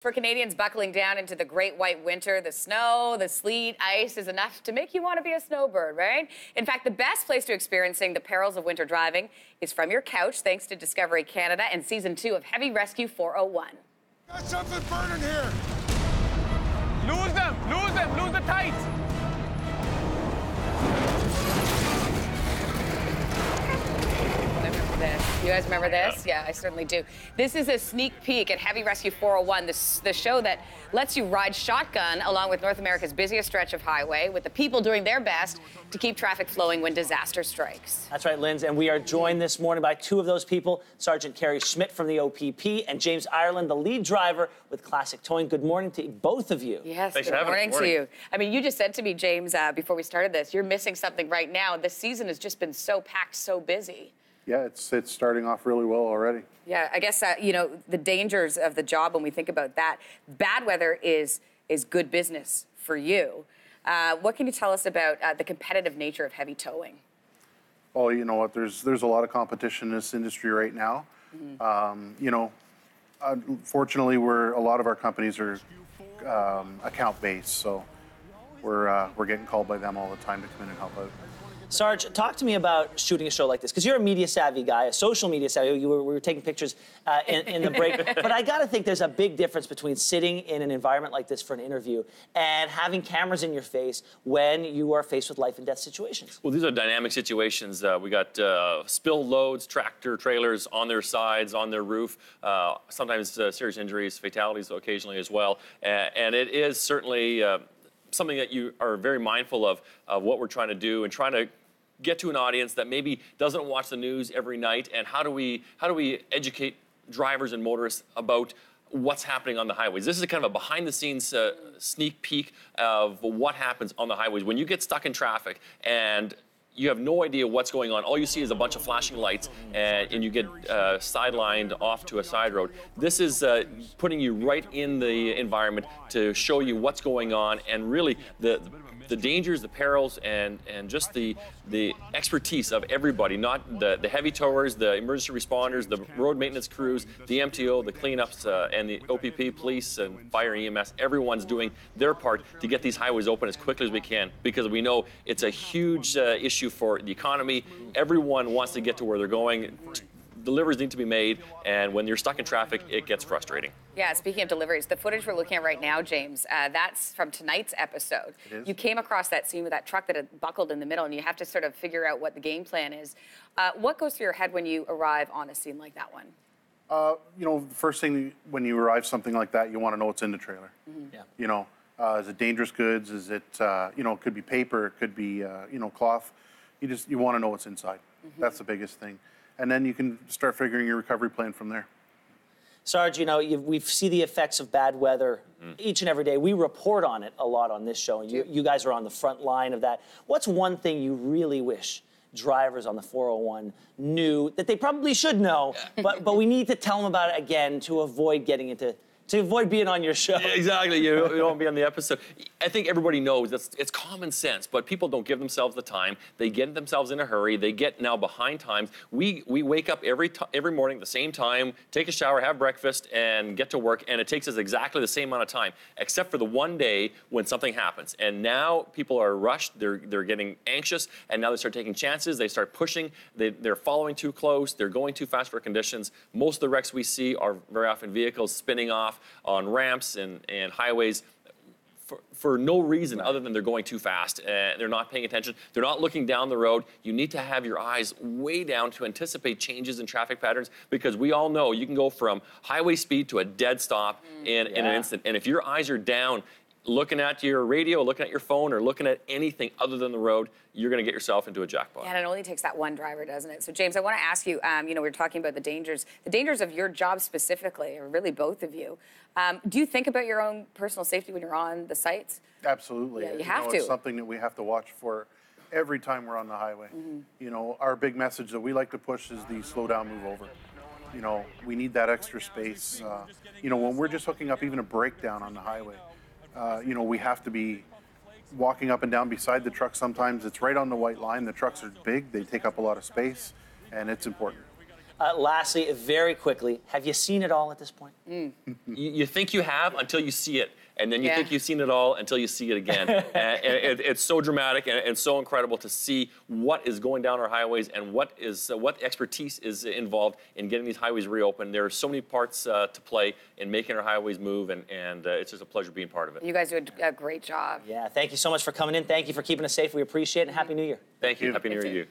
For Canadians buckling down into the great white winter, the snow, the sleet, ice is enough to make you want to be a snowbird, right? In fact, the best place to experiencing the perils of winter driving is from your couch, thanks to Discovery Canada and Season 2 of Heavy Rescue 401. Got something burning here! Lose the tights! You guys remember this? Yeah, I certainly do. This is a sneak peek at Heavy Rescue 401, the show that lets you ride shotgun along with North America's busiest stretch of highway, with the people doing their best to keep traffic flowing when disaster strikes. That's right, Lindsey, and we are joined this morning by two of those people, Sergeant Kerry Schmidt from the OPP and James Ireland, the lead driver with Classic Towing. Good morning to both of you. Yes, Thanks good morning to you. I mean, you just said to me, James, before we started this, you're missing something right now. This season has just been so packed, so busy. Yeah, it's starting off really well already. Yeah, I guess, the dangers of the job when we think about that. Bad weather is good business for you. What can you tell us about the competitive nature of heavy towing? Oh, you know what? There's a lot of competition in this industry right now. Mm-hmm. Unfortunately, a lot of our companies are account-based, so we're getting called by them all the time to come in and help out. Sarge, talk to me about shooting a show like this, because you're a media-savvy guy, a social media savvy. We were taking pictures in the break. But I got to think there's a big difference between sitting in an environment like this for an interview and having cameras in your face when you are faced with life and death situations. Well, these are dynamic situations. We got spilled loads, tractor trailers on their sides, on their roof, sometimes serious injuries, fatalities occasionally as well. And it is certainly something that you are very mindful of what we're trying to do and trying to get to an audience that maybe doesn't watch the news every night, and how do we educate drivers and motorists about what's happening on the highways. This is kind of a behind-the-scenes sneak peek of what happens on the highways when you get stuck in traffic and you have no idea what's going on. All you see is a bunch of flashing lights, and you get sidelined off to a side road. This is putting you right in the environment to show you what's going on, and really the dangers, the perils, and just the expertise of everybody, not the heavy towers, the emergency responders, the road maintenance crews, the MTO, the cleanups, and the OPP, police, and fire and EMS. Everyone's doing their part to get these highways open as quickly as we can, because we know it's a huge issue for the economy. Everyone wants to get to where they're going. Deliveries need to be made, and when you're stuck in traffic, it gets frustrating. Yeah, speaking of deliveries, the footage we're looking at right now, James, that's from tonight's episode. You came across that scene with that truck that had buckled in the middle, and you have to sort of figure out what the game plan is. What goes through your head when you arrive on a scene like that one? The first thing when you arrive something like that, you want to know what's in the trailer. Mm-hmm. Yeah. Is it dangerous goods? Is it, it could be paper, it could be, cloth. You want to know what's inside. Mm-hmm. That's the biggest thing. And then you can start figuring your recovery plan from there. Sarge, we see the effects of bad weather each and every day. We report on it a lot on this show, and you guys are on the front line of that. What's one thing you really wish drivers on the 401 knew that they probably should know, but we need to tell them about it again to avoid being on your show? Yeah, exactly. You don't want to be on the episode. I think everybody knows it's common sense, but people don't give themselves the time. They get themselves in a hurry. They get now behind times. We wake up every morning at the same time, take a shower, have breakfast, and get to work, and it takes us exactly the same amount of time, except for the one day when something happens. And now people are rushed. They're getting anxious, and now they start taking chances. They start pushing. They're following too close. They're going too fast for conditions. Most of the wrecks we see are very often vehicles spinning off on ramps and highways for no reason other than they're going too fast and they're not paying attention. They're not looking down the road. You need to have your eyes way down to anticipate changes in traffic patterns, because we all know you can go from highway speed to a dead stop in an instant. And if your eyes are down, looking at your radio, looking at your phone, or looking at anything other than the road, you're going to get yourself into a jackpot. Yeah, and it only takes that one driver, doesn't it? So, James, I want to ask you, we were talking about the dangers of your job specifically, or really both of you. Do you think about your own personal safety when you're on the sites? Absolutely. Yeah, you have to. It's something that we have to watch for every time we're on the highway. Mm-hmm. Our big message that we like to push is the slow down, move over. We need that extra space. When we're just hooking up even a breakdown on the highway, we have to be walking up and down beside the truck. Sometimes it's right on the white line. The trucks are big, they take up a lot of space, and it's important. Lastly, very quickly, have you seen it all at this point? You think you have until you see it. And then you Yeah. think you've seen it all until you see it again. And it's so dramatic and so incredible to see what is going down our highways and what expertise is involved in getting these highways reopened. There are so many parts to play in making our highways move, and it's just a pleasure being part of it. You guys do a great job. Yeah, thank you so much for coming in. Thank you for keeping us safe. We appreciate it, and Happy New Year. Thank you. Happy New Year You to too. you.